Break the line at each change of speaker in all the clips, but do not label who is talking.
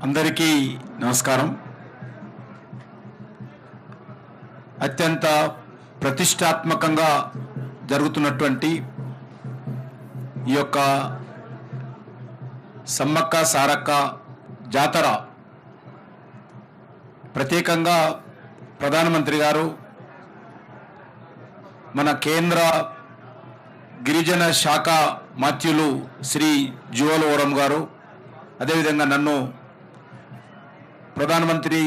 అందరికీ నమస్కారం. అత్యంత ప్రతిష్టాత్మకంగా జరుగుతున్నటువంటి ఈ యొక్క సమ్మక్క సారక్క జాతర ప్రత్యేకంగా ప్రధానమంత్రి గారు మన కేంద్ర గిరిజన శాఖ మాత్యులు శ్రీ జువల్ ఓరం గారు అదేవిధంగా నన్ను ప్రధానమంత్రి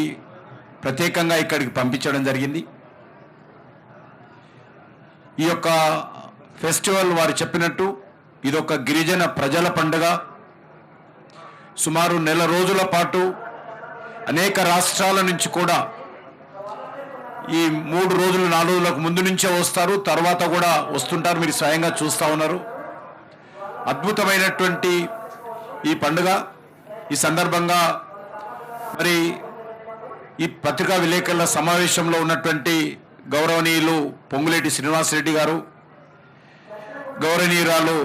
ప్రత్యేకంగా ఇక్కడికి పంపించడం జరిగింది. ఈ యొక్క ఫెస్టివల్ వారు చెప్పినట్టు ఇదొక గిరిజన ప్రజల పండుగ. సుమారు నెల రోజుల పాటు అనేక రాష్ట్రాల నుంచి కూడా ఈ 3 రోజులు 4 రోజులకు ముందు నుంచే వస్తారు, తర్వాత కూడా వస్తుంటారు. మీరు స్వయంగా చూస్తూ ఉన్నారు. అద్భుతమైనటువంటి ఈ పండుగ. ఈ సందర్భంగా మరి ఈ పత్రికా విలేకరుల సమావేశంలో ఉన్నటువంటి గౌరవనీయులు పొంగులేటి శ్రీనివాసరెడ్డి గారు, గౌరవనీయురాలు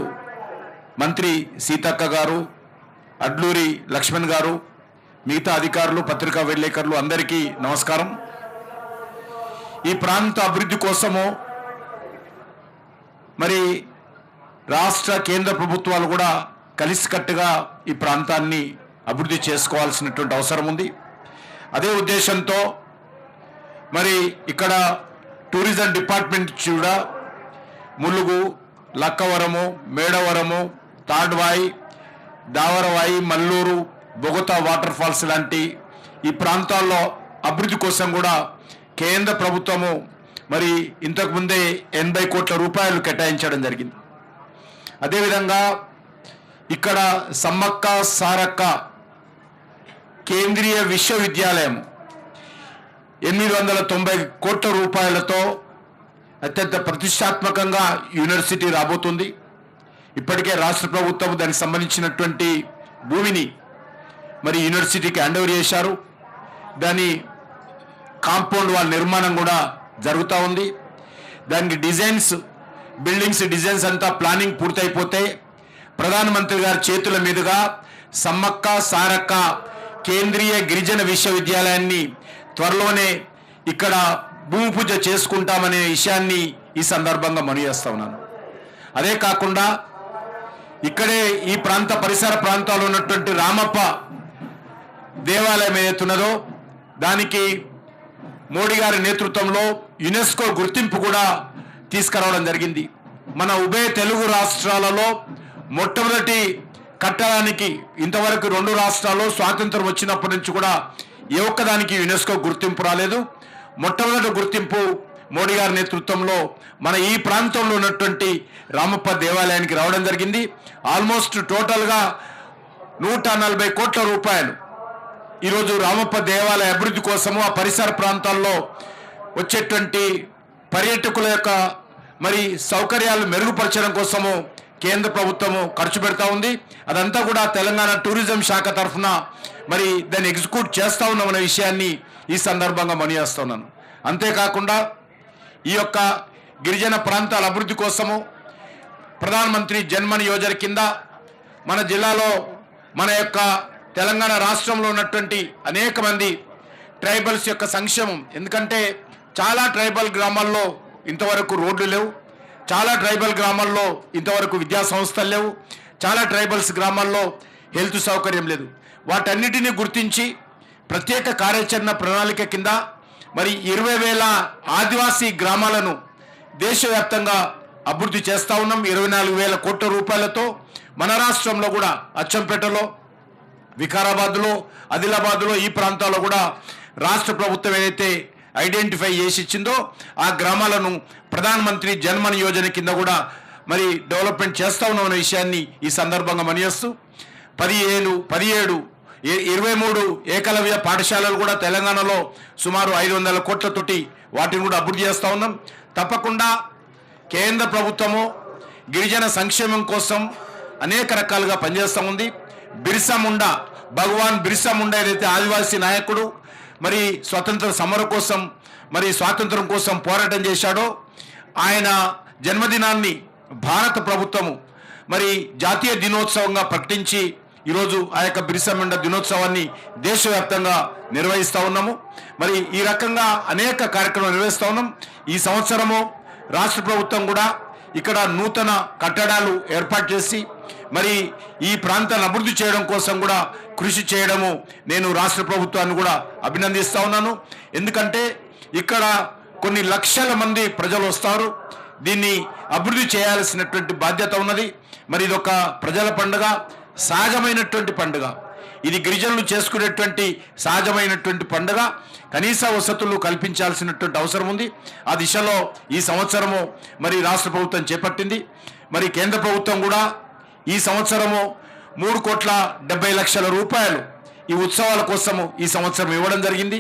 మంత్రి సీతక్క గారు, అడ్లూరి లక్ష్మణ్ గారు, మిగతా అధికారులు, పత్రికా విలేకరులు అందరికీ నమస్కారం. ఈ ప్రాంత అభివృద్ధి కోసము మరి రాష్ట్ర కేంద్ర ప్రభుత్వాలు కూడా కలిసికట్టుగా ఈ ప్రాంతాన్ని అభివృద్ధి చేసుకోవాల్సినటువంటి అవసరం ఉంది. అదే ఉద్దేశంతో మరి ఇక్కడ టూరిజం డిపార్ట్మెంట్ కూడా ములుగు, లక్కవరము, మేడవరము, తాడ్వాయి, దావరవాయి, మల్లూరు, బొగతా వాటర్ ఫాల్స్ లాంటి ఈ ప్రాంతాల్లో అభివృద్ధి కోసం కూడా కేంద్ర ప్రభుత్వము మరి ఇంతకుముందే 80 కోట్ల రూపాయలు కేటాయించడం జరిగింది. అదేవిధంగా ఇక్కడ సమ్మక్క సారక్క కేంద్రీయ విశ్వవిద్యాలయం 890 కోట్ల రూపాయలతో అత్యంత ప్రతిష్టాత్మకంగా యూనివర్సిటీ రాబోతుంది. ఇప్పటికే రాష్ట్ర ప్రభుత్వం దానికి సంబంధించినటువంటి భూమిని మరి యూనివర్సిటీకి హ్యాండ్ ఓవర్ చేశారు. దాని కాంపౌండ్ వాల్ నిర్మాణం కూడా జరుగుతూ ఉంది. దానికి బిల్డింగ్స్ డిజైన్స్ అంతా ప్లానింగ్ పూర్తయిపోతే ప్రధానమంత్రి గారి చేతుల మీదుగా సమ్మక్క సారక్క కేంద్రీయ గిరిజన విశ్వవిద్యాలయాన్ని త్వరలోనే ఇక్కడ భూమి పూజ చేసుకుంటామనే విషయాన్ని ఈ సందర్భంగా మనవి చేస్తా ఉన్నాను. అదే కాకుండా ఇక్కడే ఈ పరిసర ప్రాంతాల్లో ఉన్నటువంటి రామప్ప దేవాలయం ఏదైతున్నదో దానికి మోడీ గారి నేతృత్వంలో యునెస్కో గుర్తింపు కూడా తీసుకురావడం జరిగింది. మన ఉభయ తెలుగు రాష్ట్రాలలో మొట్టమొదటి కట్టడానికి ఇంతవరకు 2 రాష్ట్రాల్లో స్వాతంత్రం వచ్చినప్పటి నుంచి కూడా ఏ ఒక్కదానికి యునెస్కో గుర్తింపు రాలేదు. మొట్టమొదటి గుర్తింపు మోడీ గారి నేతృత్వంలో మన ఈ ప్రాంతంలో ఉన్నటువంటి రామప్ప దేవాలయానికి రావడం జరిగింది. ఆల్మోస్ట్ టోటల్గా 140 కోట్ల రూపాయలు ఈరోజు రామప్ప దేవాలయ అభివృద్ధి కోసము ఆ పరిసర ప్రాంతాల్లో వచ్చేటువంటి పర్యాటకుల యొక్క మరి సౌకర్యాలు మెరుగుపరచడం కోసము కేంద్ర ప్రభుత్వము ఖర్చు పెడతా ఉంది. అదంతా కూడా తెలంగాణ టూరిజం శాఖ తరఫున మరి దాన్ని ఎగ్జిక్యూట్ చేస్తూ ఉన్నామనే విషయాన్ని ఈ సందర్భంగా మనయేస్తున్నాను. అంతేకాకుండా ఈ యొక్క గిరిజన ప్రాంతాల అభివృద్ధి కోసము ప్రధానమంత్రి జన్మన్ యోజన కింద మన జిల్లాలో మన యొక్క తెలంగాణ రాష్ట్రంలో ఉన్నటువంటి అనేక మంది ట్రైబల్స్ యొక్క సంక్షేమం, ఎందుకంటే చాలా ట్రైబల్ గ్రామాల్లో ఇంతవరకు రోడ్లు లేవు, చాలా ట్రైబల్ గ్రామాల్లో ఇంతవరకు విద్యా సంస్థలు లేవు, చాలా ట్రైబల్స్ గ్రామాల్లో హెల్త్ సౌకర్యం లేదు. వాటన్నిటినీ గుర్తించి ప్రత్యేక కార్యాచరణ ప్రణాళిక కింద మరి 20,000 ఆదివాసీ గ్రామాలను దేశవ్యాప్తంగా అభివృద్ధి చేస్తూ ఉన్నాం. 24,000 కోట్ల రూపాయలతో మన రాష్ట్రంలో కూడా అచ్చంపేటలో, వికారాబాద్లో, ఆదిలాబాద్లో ఈ ప్రాంతాల్లో కూడా రాష్ట్ర ప్రభుత్వం ఏదైతే ఐడెంటిఫై చేసి ఇచ్చిందో ఆ గ్రామాలను ప్రధానమంత్రి జన్మన్ యోజన కింద కూడా మరి డెవలప్మెంట్ చేస్తూ ఉన్నామనే విషయాన్ని ఈ సందర్భంగా మనయేస్తూ 17, 23 ఏకలవ్య పాఠశాలలు కూడా తెలంగాణలో సుమారు 500 కోట్లతోటి వాటిని కూడా అభివృద్ధి చేస్తూ ఉన్నాం. తప్పకుండా కేంద్ర ప్రభుత్వము గిరిజన సంక్షేమం కోసం అనేక రకాలుగా పనిచేస్తూ ఉంది. భగవాన్ బిర్సా ముండా ఏదైతే ఆదివాసీ నాయకుడు మరి స్వాతంత్ర సమర కోసం మరి స్వాతంత్రం కోసం పోరాటం చేశాడో ఆయన జన్మదినాన్ని భారత ప్రభుత్వము మరి జాతీయ దినోత్సవంగా ప్రకటించి ఈరోజు ఆ యొక్క బిర్సా ముండా దినోత్సవాన్ని దేశవ్యాప్తంగా నిర్వహిస్తూ ఉన్నాము. మరి ఈ రకంగా అనేక కార్యక్రమాలు నిర్వహిస్తూ ఉన్నాం. ఈ సంవత్సరము రాష్ట్ర ప్రభుత్వం కూడా ఇక్కడ నూతన కట్టడాలు ఏర్పాటు చేసి మరి ఈ ప్రాంతాన్ని అభివృద్ధి చేయడం కోసం కూడా కృషి చేయడము నేను రాష్ట్ర ప్రభుత్వాన్ని కూడా అభినందిస్తూ ఉన్నాను. ఎందుకంటే ఇక్కడ కొన్ని లక్షల మంది ప్రజలు వస్తారు. దీన్ని అభివృద్ధి చేయాల్సినటువంటి బాధ్యత ఉన్నది. మరి ఇదొక ప్రజల పండుగ, సహజమైనటువంటి పండుగ. ఇది గిరిజనులు చేసుకునేటువంటి సహజమైనటువంటి పండుగ. కనీస వసతులు కల్పించాల్సినటువంటి అవసరం ఉంది. ఆ దిశలో ఈ సంవత్సరము మరి రాష్ట్ర ప్రభుత్వం చేపట్టింది. మరి కేంద్ర ప్రభుత్వం కూడా ఈ సంవత్సరము 3,70,00,000 రూపాయలు ఈ ఉత్సవాల కోసము ఈ సంవత్సరం ఇవ్వడం జరిగింది.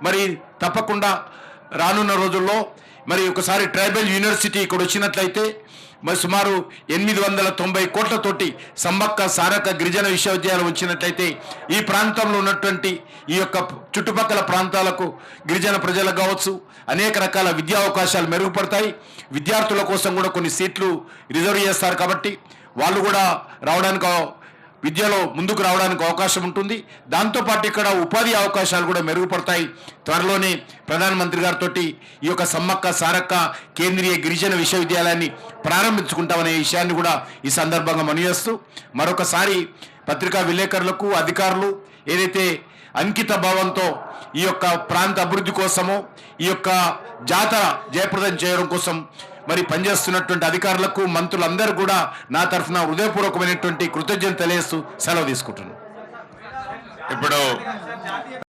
మరి తప్పకుండా రానున్న రోజుల్లో మరి ఒకసారి ట్రైబల్ యూనివర్సిటీ ఇక్కడ వచ్చినట్లయితే మరి సుమారు 890 కోట్లతోటి సమ్మక్క సారక్క గిరిజన విశ్వవిద్యాలయం వచ్చినట్లయితే ఈ ప్రాంతంలో ఉన్నటువంటి ఈ యొక్క చుట్టుపక్కల ప్రాంతాలకు గిరిజన ప్రజలకు కావచ్చు అనేక రకాల విద్యా అవకాశాలు మెరుగుపడతాయి. విద్యార్థుల కోసం కూడా కొన్ని సీట్లు రిజర్వ్ చేస్తారు కాబట్టి వాళ్ళు కూడా రావడానికి విద్యలో ముందుకు రావడానికి అవకాశం ఉంటుంది. దాంతోపాటు ఇక్కడ ఉపాధి అవకాశాలు కూడా మెరుగుపడతాయి. త్వరలోనే ప్రధానమంత్రి గారితో ఈ యొక్క సమ్మక్క సారక్క కేంద్రీయ గిరిజన విశ్వవిద్యాలయాన్ని ప్రారంభించుకుంటామనే విషయాన్ని కూడా ఈ సందర్భంగా మనవిస్తూ మరొకసారి పత్రికా విలేకరులకు అధికారులు ఏదైతే అంకిత భావంతో ఈ యొక్క ప్రాంత అభివృద్ధి కోసము ఈ యొక్క జాతర జయప్రదం చేయడం కోసం మరి పనిచేస్తున్నటువంటి అధికారులకు మంత్రులందరూ కూడా నా తరఫున హృదయపూర్వకమైనటువంటి కృతజ్ఞతలు తెలియజేస్తూ సెలవు తీసుకుంటున్నాను.
ఇప్పుడు